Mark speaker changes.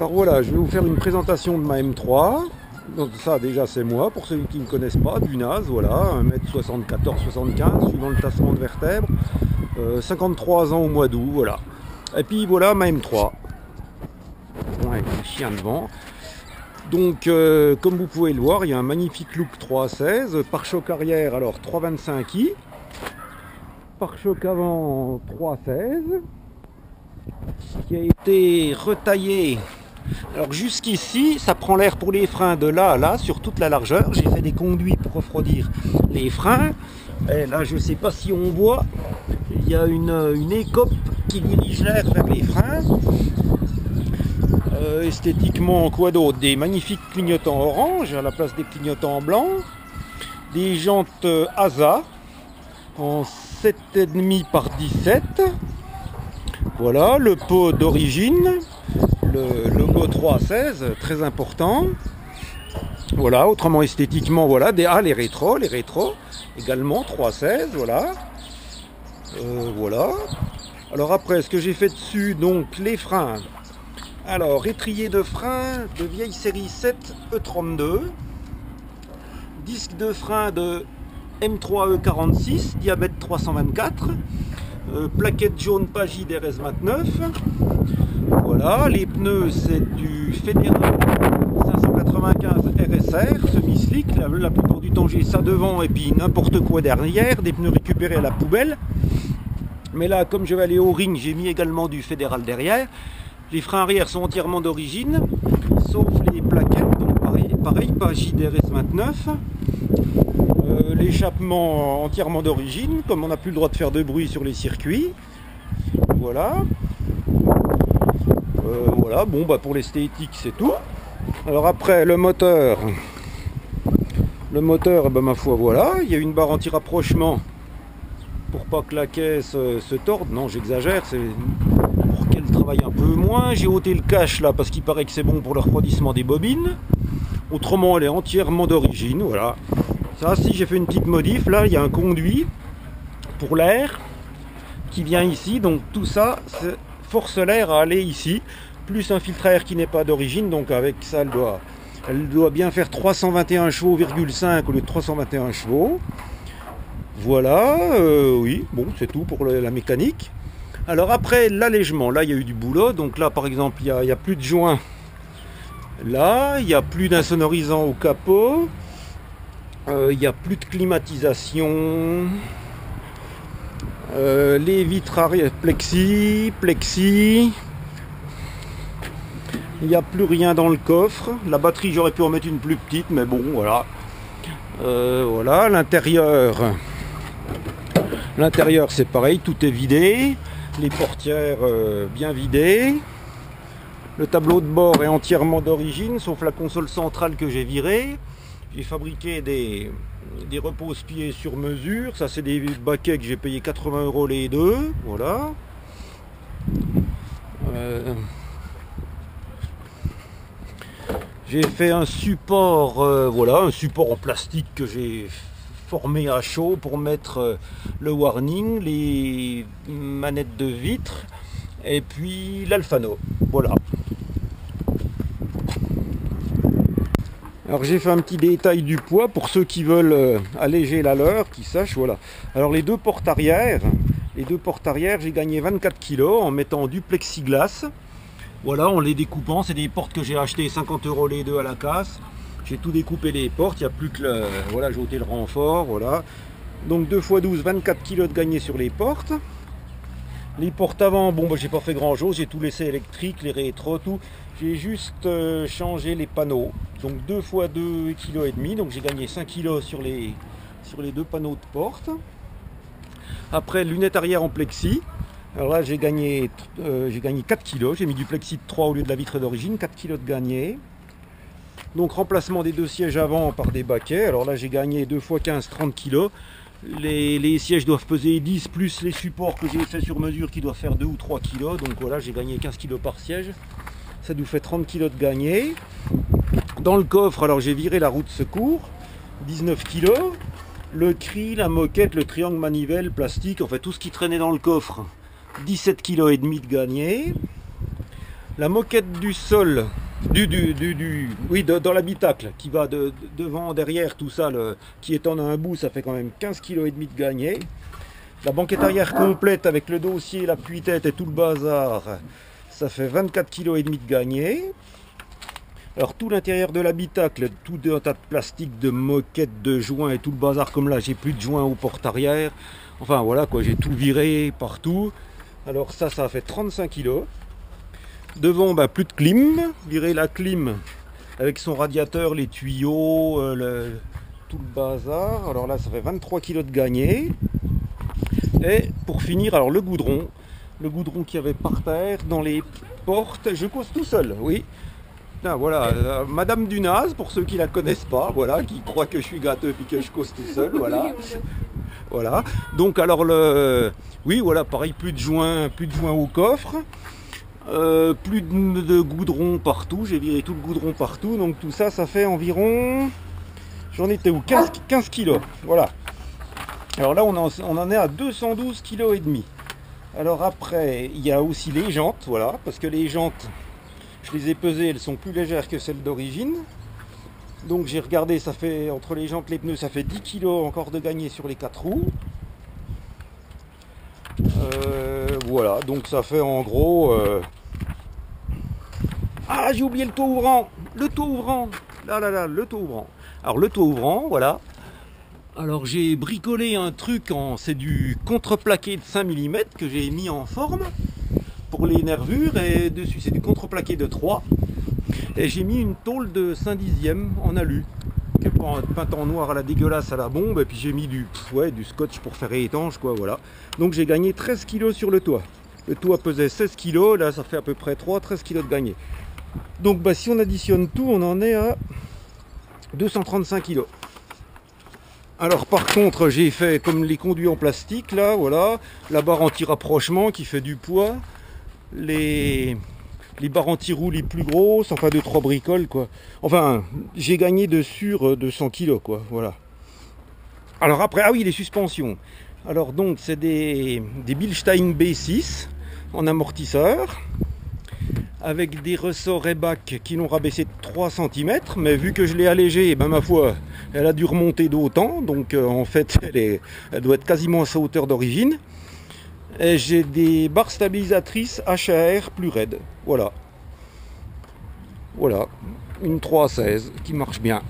Speaker 1: Alors voilà, je vais vous faire une présentation de ma M3. Donc ça déjà c'est moi, pour ceux qui ne connaissent pas, du NAS, voilà, 1m74-75, suivant le tassement de vertèbres, 53 ans au mois d'août, voilà. Et puis voilà ma M3, bon, avec le chien devant. Donc comme vous pouvez le voir, il y a un magnifique look 3.16, pare-choc arrière alors 3.25i, pare-choc avant 3.16, qui a été retaillé. Alors jusqu'ici, ça prend l'air pour les freins de là à là, sur toute la largeur. J'ai fait des conduits pour refroidir les freins. Et là, je ne sais pas si on voit, il y a une écope qui dirige l'air vers les freins. Esthétiquement, quoi d'autre? Des magnifiques clignotants orange à la place des clignotants blancs. Des jantes ASA en 7,5 par 17. Voilà, le pot d'origine. Le logo 3.16, très important. Voilà, autrement esthétiquement, voilà, les rétros également 3.16, voilà. Voilà. Alors après, ce que j'ai fait dessus, donc les freins. Alors, étrier de frein de vieille série 7 E32. Disque de frein de M3 E46, diamètre 324. Plaquette jaune Pagide RS29. Voilà, les pneus c'est du Fédéral 595 RSR, semi-slick, la plupart du temps j'ai ça devant et puis n'importe quoi derrière, des pneus récupérés à la poubelle. Mais là, comme je vais aller au ring, j'ai mis également du Fédéral derrière. Les freins arrière sont entièrement d'origine, sauf les plaquettes, donc pareil Pagide RS29. L'échappement entièrement d'origine, comme on n'a plus le droit de faire de bruit sur les circuits. Voilà. Voilà, bon bah pour l'esthétique c'est tout. Alors après le moteur, ben, ma foi voilà, il y a une barre anti-rapprochement pour pas que la caisse se torde. Non, j'exagère, c'est pour qu'elle travaille un peu moins. J'ai ôté le cache là parce qu'il paraît que c'est bon pour le refroidissement des bobines. Autrement elle est entièrement d'origine, voilà. Ça, si j'ai fait une petite modif, là il y a un conduit pour l'air qui vient ici, donc tout ça force l'air à aller ici, plus un filtre à air qui n'est pas d'origine, donc avec ça elle doit bien faire 321 chevaux,5 au lieu de 321 chevaux. Voilà, oui, bon c'est tout pour la mécanique. Alors après l'allègement, là il y a eu du boulot, donc là par exemple il n'y a plus de joint, là il n'y a plus d'insonorisant au capot, il n'y a plus de climatisation. Les vitres arrière plexi, il n'y a plus rien dans le coffre. La batterie j'aurais pu en mettre une plus petite, mais bon voilà. Voilà, l'intérieur c'est pareil, tout est vidé, les portières bien vidées, le tableau de bord est entièrement d'origine sauf la console centrale que j'ai virée. J'ai fabriqué des repose-pieds sur mesure. Ça, c'est des baquets que j'ai payé 80 € les deux. Voilà. J'ai fait un support, voilà, un support en plastique que j'ai formé à chaud pour mettre le warning, les manettes de vitre et puis l'Alphano. Voilà. Alors j'ai fait un petit détail du poids pour ceux qui veulent alléger la leur, qui sachent, voilà. Alors les deux portes arrière, j'ai gagné 24 kg en mettant du plexiglas. Voilà, en les découpant, c'est des portes que j'ai achetées 50 € les deux à la casse. J'ai tout découpé les portes, il n'y a plus que le, voilà, j'ai ôté le renfort, voilà. Donc 2 x 12, 24 kg de gagné sur les portes. Les portes avant, bon bah j'ai pas fait grand chose, j'ai tout laissé électrique, les rétros, tout. J'ai juste changé les panneaux, donc 2 x 2,5 kg, donc j'ai gagné 5 kg sur les deux panneaux de porte. Après, lunettes arrière en plexi, alors là j'ai gagné 4 kg, j'ai mis du plexi de 3 au lieu de la vitre d'origine, 4 kg de gagné. Donc remplacement des deux sièges avant par des baquets, alors là j'ai gagné 2 x 15, 30 kg. Les sièges doivent peser 10 plus les supports que j'ai fait sur mesure qui doivent faire 2 ou 3 kg, donc voilà j'ai gagné 15 kg par siège. Ça nous fait 30 kg de gagné. Dans le coffre, alors j'ai viré la roue de secours, 19 kg. Le cri, la moquette, le triangle manivelle, plastique, en fait tout ce qui traînait dans le coffre, 17,5 kg de gagné. la moquette du sol, oui, dans l'habitacle, qui va devant, derrière, tout ça, qui étend à un bout, ça fait quand même 15,5 kg de gagné. La banquette arrière complète avec le dossier, l'appui-tête et tout le bazar, ça fait 24,5 kg de gagné. Alors tout l'intérieur de l'habitacle, tout un tas de plastique, de moquettes, de joints et tout le bazar, comme là, j'ai plus de joints aux portes arrière. Enfin voilà quoi, j'ai tout viré partout. Alors ça fait 35 kg. Devant, plus de clim, virer la clim avec son radiateur, les tuyaux, tout le bazar. Alors là, ça fait 23 kg de gagné. Et pour finir, alors le goudron qu'il y avait par terre, dans les portes, je cause tout seul, oui. Ah, voilà, Madame Dunaz, pour ceux qui la connaissent pas, voilà, qui croient que je suis gâteux et que je cause tout seul, voilà. Voilà. Donc alors oui, voilà, pareil, plus de joints au coffre. Plus de goudron partout, j'ai viré tout le goudron partout, donc tout ça, ça fait environ, j'en étais où, 15 kilos, voilà. Alors là, on en est à 212,5 kg. Alors après, il y a aussi les jantes, voilà, parce que les jantes, je les ai pesées, elles sont plus légères que celles d'origine. Donc j'ai regardé, ça fait, entre les jantes et les pneus, ça fait 10 kg encore de gagné sur les 4 roues. Voilà, donc ça fait en gros... Ah, j'ai oublié le toit ouvrant. Le toit ouvrant. Là, le toit ouvrant. Alors le toit ouvrant, voilà. Alors j'ai bricolé un truc, c'est du contreplaqué de 5 mm que j'ai mis en forme pour les nervures. Et dessus, c'est du contreplaqué de 3. Et j'ai mis une tôle de 5/10 en alu. Qui est peinte en noir à la dégueulasse à la bombe. Et puis j'ai mis du scotch pour faire étanche, quoi, voilà. Donc j'ai gagné 13 kg sur le toit. Le toit pesait 16 kg, là ça fait à peu près 13 kg de gagné. Donc si on additionne tout, on en est à 235 kg. Alors par contre, j'ai fait comme les conduits en plastique, là, voilà, la barre anti-rapprochement qui fait du poids, les barres anti-roues les plus grosses, enfin 2-3 bricoles, quoi. Enfin, j'ai gagné de sur 200 kg, quoi, voilà. Alors après, ah oui, les suspensions. Alors donc, c'est des Bilstein B6 en amortisseur, avec des ressorts Ebac qui l'ont rabaissé de 3 cm, mais vu que je l'ai allégée, ma foi, elle a dû remonter d'autant, donc en fait, elle doit être quasiment à sa hauteur d'origine. Et j'ai des barres stabilisatrices HAR plus raides, voilà. Voilà, une 316 qui marche bien.